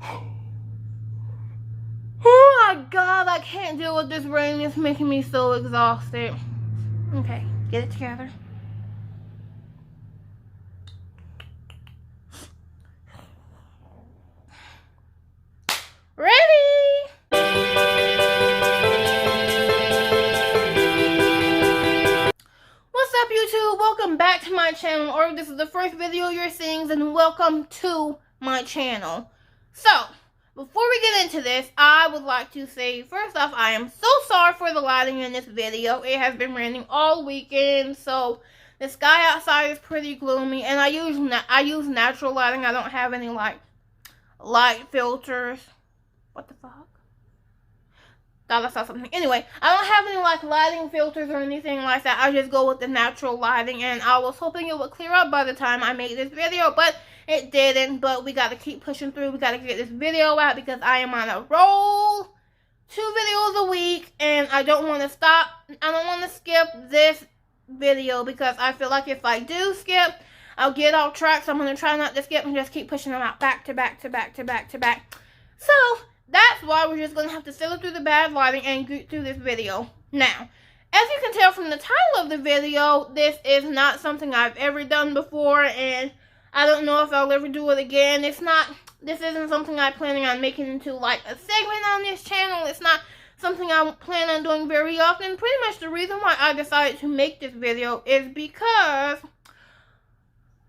Oh my god, I can't deal with this rain. It's making me so exhausted. Okay, get it together. Ready? What's up, YouTube? Welcome back to my channel, or if this is the first video you're seeing, then welcome to my channel. So, before we get into this, I would like to say, first off, I am so sorry for the lighting in this video. It has been raining all weekend, so the sky outside is pretty gloomy, and I use natural lighting. I don't have any, light filters. What the fuck? Thought I saw something. Anyway, I don't have any, lighting filters or anything like that. I just go with the natural lighting, and I was hoping it would clear up by the time I made this video, but it didn't. But we got to keep pushing through. We got to get this video out because I am on a roll. 2 videos a week, and I don't want to stop. I don't want to skip this video because I feel like if I do skip, I'll get off track. So I'm going to try not to skip and just keep pushing them out back to back to back to back to back. So that's why we're just going to have to sail through the bad lighting and get through this video. Now, as you can tell from the title of the video, this is not something I've ever done before, and I don't know if I'll ever do it again. This isn't something I'm planning on making into, a segment on this channel. It's not something I plan on doing very often. Pretty much the reason why I decided to make this video is because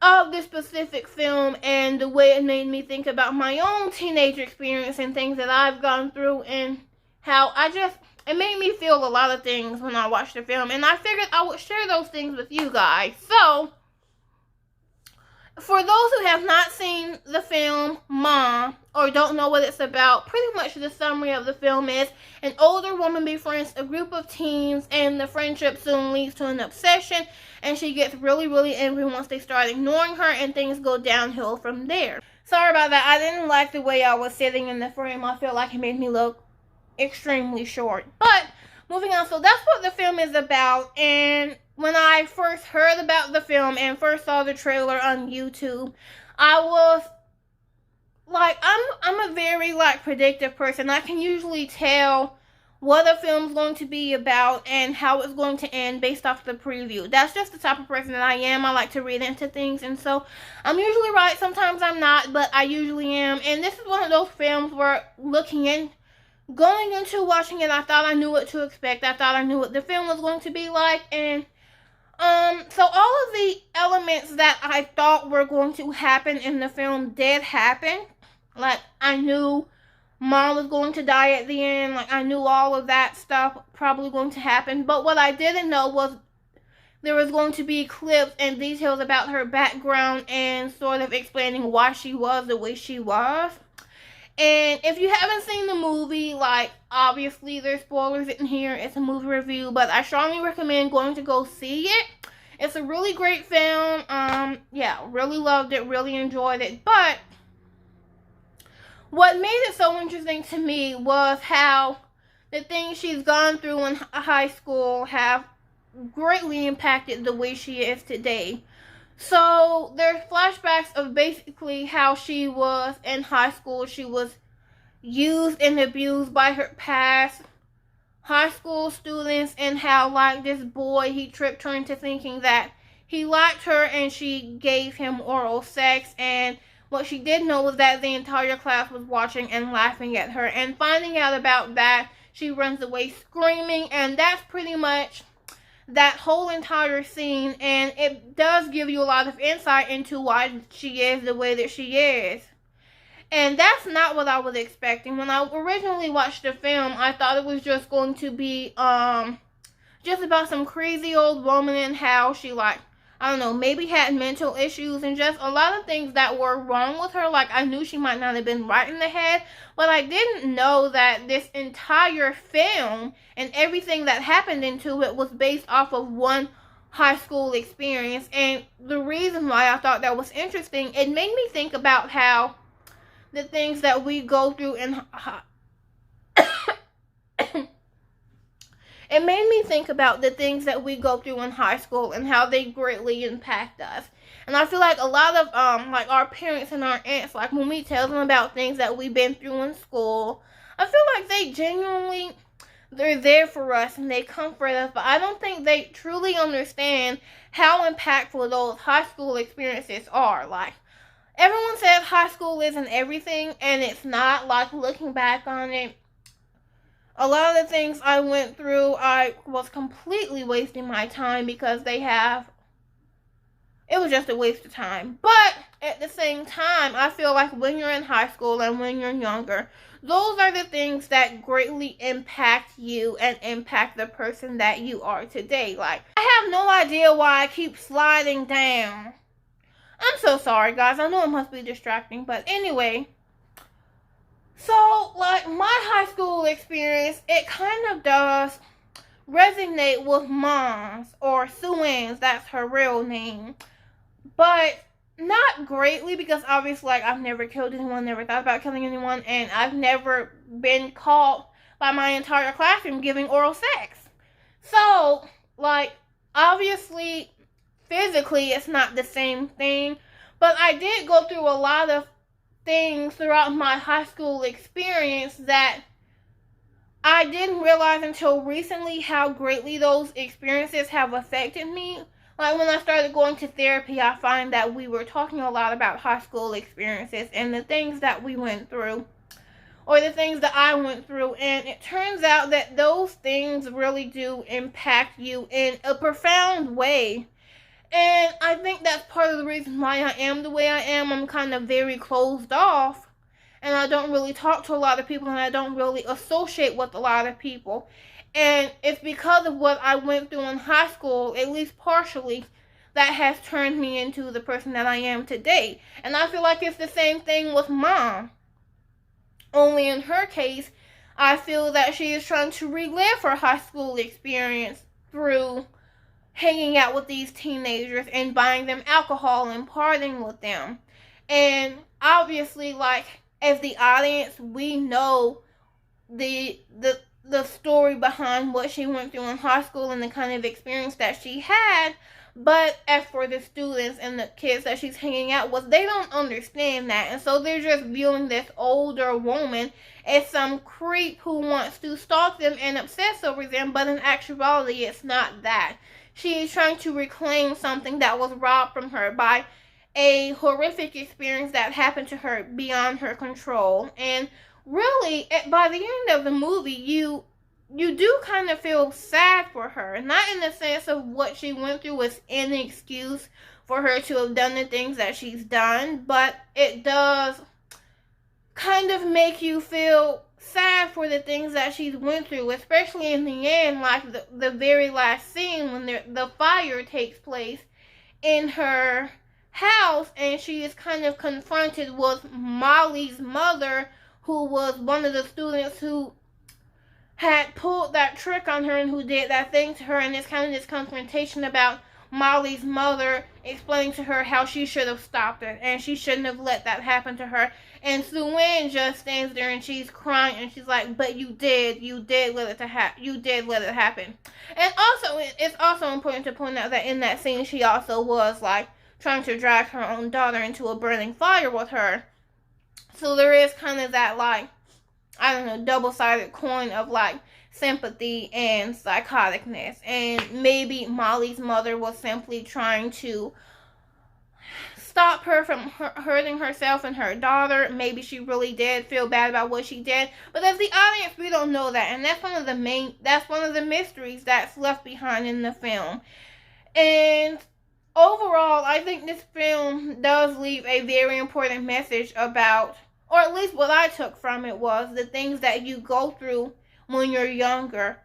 of this specific film and the way it made me think about my own teenage experience and things that I've gone through, and how it made me feel a lot of things when I watched the film, and I figured I would share those things with you guys. So, for those who have not seen the film Mom, or don't know what it's about, pretty much the summary of the film is an older woman befriends a group of teens, and the friendship soon leads to an obsession, and she gets really, really angry once they start ignoring her, and things go downhill from there. Sorry about that. I didn't like the way I was sitting in the frame. I feel like it made me look extremely short. But, moving on. So, that's what the film is about, and when I first heard about the film and first saw the trailer on YouTube, I was I'm a very predictive person. I can usually tell what a film's going to be about and how it's going to end based off the preview. That's just the type of person that I am. I like to read into things, and so I'm usually right. Sometimes I'm not, but I usually am. And this is one of those films where going into watching it, I thought I knew what to expect. I thought I knew what the film was going to be like, and so all of the elements that I thought were going to happen in the film did happen. I knew Mom was going to die at the end. I knew all of that stuff probably going to happen. But what I didn't know was there was going to be clips and details about her background and sort of explaining why she was the way she was. And if you haven't seen the movie, obviously there's spoilers in here. It's a movie review, but I strongly recommend going to go see it. It's a really great film. Yeah, really loved it, really enjoyed it. But what made it so interesting to me was how the things she's gone through in high school have greatly impacted the way she is today. So, there's flashbacks of basically how she was in high school. She was used and abused by her past high school students, and how, this boy, he tricked her into thinking that he liked her, and she gave him oral sex, and what she didn't know was that the entire class was watching and laughing at her, and finding out about that, she runs away screaming, and that's pretty much that whole entire scene, and it does give you a lot of insight into why she is the way that she is. And that's not what I was expecting. When I originally watched the film, I thought it was just going to be just about some crazy old woman and how she I don't know, maybe had mental issues and just a lot of things that were wrong with her. I knew she might not have been right in the head, but I didn't know that this entire film and everything that happened into it was based off of one high school experience. And the reason why I thought that was interesting, it made me think about how the things that we go through in It made me think about the things that we go through in high school and how they greatly impact us. And I feel like a lot of like our parents and our aunts, like when we tell them about things that we've been through in school, I feel like they genuinely, they're there for us and they comfort us, but I don't think they truly understand how impactful those high school experiences are. Like, everyone says high school isn't everything, and it's not. Like, looking back on it, a lot of the things I went through, I was completely wasting my time because it was just a waste of time. But at the same time, I feel like when you're in high school and when you're younger, those are the things that greatly impact you and impact the person that you are today. Like, I have no idea why I keep sliding down. I'm so sorry, guys. I know it must be distracting, but anyway. So, like, my high school experience, it kind of does resonate with Mom's, or Sue-Ann's, that's her real name. But not greatly, because obviously, like, I've never killed anyone, never thought about killing anyone, and I've never been caught by my entire classroom giving oral sex. So, like, obviously, physically, it's not the same thing, but I did go through a lot of things throughout my high school experience that I didn't realize until recently how greatly those experiences have affected me. Like, when I started going to therapy, I find that we were talking a lot about high school experiences and the things that we went through, or the things that I went through, and it turns out that those things really do impact you in a profound way. And I think that's part of the reason why I am the way I am. I'm kind of very closed off, and I don't really talk to a lot of people, and I don't really associate with a lot of people. And it's because of what I went through in high school, at least partially, that has turned me into the person that I am today. And I feel like it's the same thing with Mom. Only in her case, I feel that she is trying to relive her high school experience through hanging out with these teenagers and buying them alcohol and partying with them. And obviously, like, as the audience, we know the story behind what she went through in high school and the kind of experience that she had. But as for the students and the kids that she's hanging out with, they don't understand that. And so they're just viewing this older woman as some creep who wants to stalk them and obsess over them. But in actuality, it's not that. She is trying to reclaim something that was robbed from her by a horrific experience that happened to her beyond her control. And really, by the end of the movie, you do kind of feel sad for her. Not in the sense of what she went through was any excuse for her to have done the things that she's done, but it does kind of make you feel sad for the things that she's went through, especially in the end, like the very last scene when the fire takes place in her house, and she is kind of confronted with Molly's mother, who was one of the students who had pulled that trick on her and who did that thing to her. And it's kind of this confrontation about Molly's mother explaining to her how she should have stopped it and she shouldn't have let that happen to her. And Sue-Ann just stands there and she's crying and she's like, but you did let it happen. And also, it's also important to point out that in that scene, she also was like trying to drag her own daughter into a burning fire with her. So there is kind of that, like, I don't know, double-sided coin of like sympathy and psychoticness. And maybe Molly's mother was simply trying to stop her from hurting herself and her daughter. Maybe she really did feel bad about what she did. But as the audience, we don't know that. And that's one of the mysteries that's left behind in the film. And overall, I think this film does leave a very important message about, or at least what I took from it was the things that you go through when you're younger.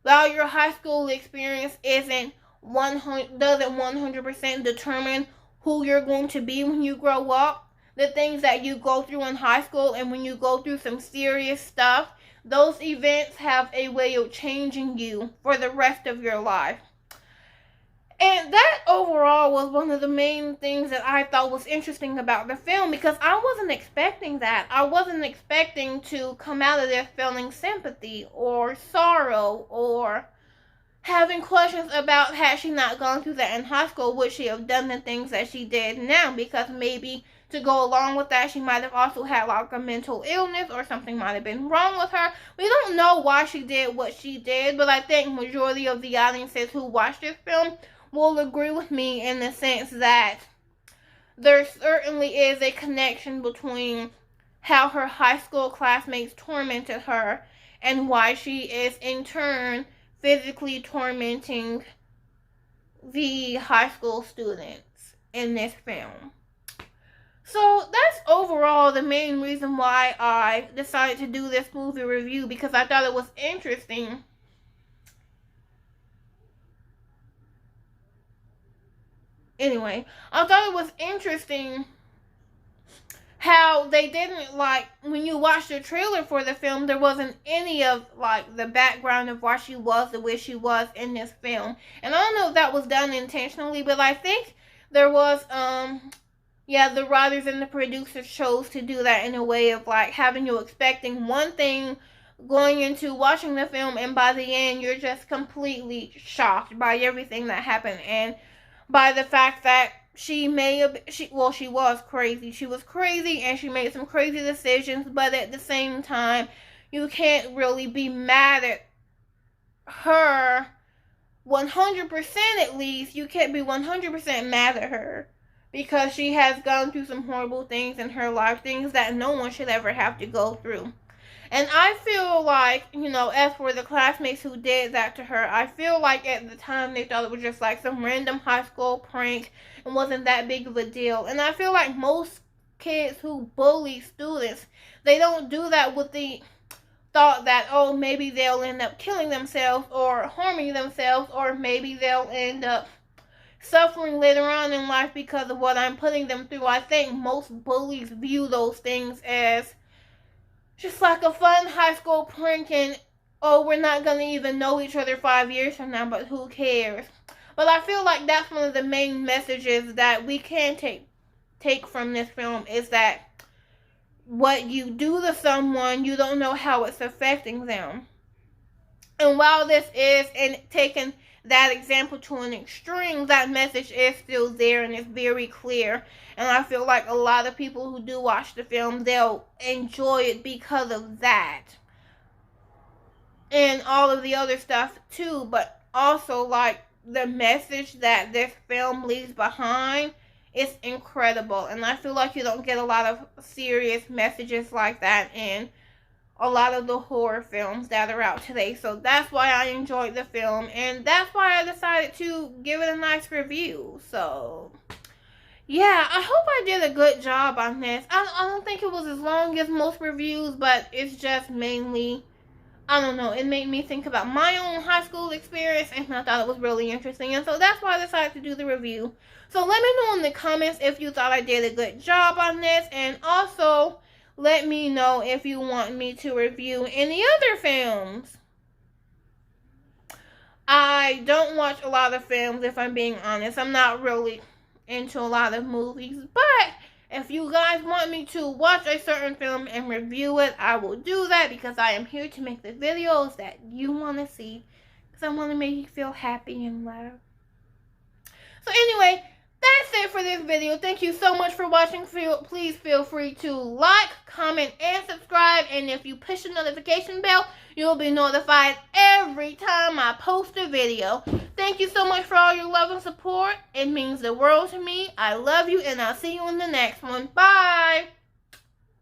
While your high school experience doesn't 100% determine who you're going to be when you grow up, the things that you go through in high school and when you go through some serious stuff, those events have a way of changing you for the rest of your life. And that overall was one of the main things that I thought was interesting about the film, because I wasn't expecting that. I wasn't expecting to come out of there feeling sympathy or sorrow or having questions about, had she not gone through that in high school, would she have done the things that she did now? Because maybe to go along with that, she might have also had like a mental illness or something might have been wrong with her. We don't know why she did what she did, but I think majority of the audiences who watch this film will agree with me in the sense that there certainly is a connection between how her high school classmates tormented her and why she is in turn physically tormenting the high school students in this film. So that's overall the main reason why I decided to do this movie review, because I thought it was interesting. Anyway, I thought it was interesting how they didn't, like, when you watch the trailer for the film, there wasn't any of, like, the background of why she was the way she was in this film. And I don't know if that was done intentionally, but I think there was, the writers and the producers chose to do that in a way of, like, having you expecting one thing going into watching the film, and by the end, you're just completely shocked by everything that happened, and by the fact that she was crazy. She was crazy and she made some crazy decisions, but at the same time, you can't really be mad at her 100%, at least. You can't be 100% mad at her because she has gone through some horrible things in her life, things that no one should ever have to go through. And I feel like, as for the classmates who did that to her, I feel like at the time they thought it was just like some random high school prank and wasn't that big of a deal. And I feel like most kids who bully students, they don't do that with the thought that, oh, maybe they'll end up killing themselves or harming themselves, or maybe they'll end up suffering later on in life because of what I'm putting them through. I think most bullies view those things as just like a fun high school prank, and oh, we're not going to even know each other 5 years from now, but who cares? But I feel like that's one of the main messages that we can take from this film, is that what you do to someone, you don't know how it's affecting them. And while this is taking that example to an extreme, that message is still there and it's very clear. And I feel like a lot of people who do watch the film, they'll enjoy it because of that. And all of the other stuff too, but also like the message that this film leaves behind is incredible. And I feel like you don't get a lot of serious messages like that in a lot of the horror films that are out today. So that's why I enjoyed the film, and that's why I decided to give it a nice review. So yeah, I hope I did a good job on this. I don't think it was as long as most reviews, but it's just mainly, I don't know, it made me think about my own high school experience, and I thought it was really interesting, and so that's why I decided to do the review. So let me know in the comments if you thought I did a good job on this, and also let me know if you want me to review any other films. I don't watch a lot of films, if I'm being honest. I'm not really into a lot of movies, but if you guys want me to watch a certain film and review it, I will do that, because I am here to make the videos that you want to see, because I want to make you feel happy and loved. So anyway, that's it for this video. Thank you so much for watching. Please feel free to like, comment, and subscribe. And if you push the notification bell, you'll be notified every time I post a video. Thank you so much for all your love and support. It means the world to me. I love you, and I'll see you in the next one. Bye!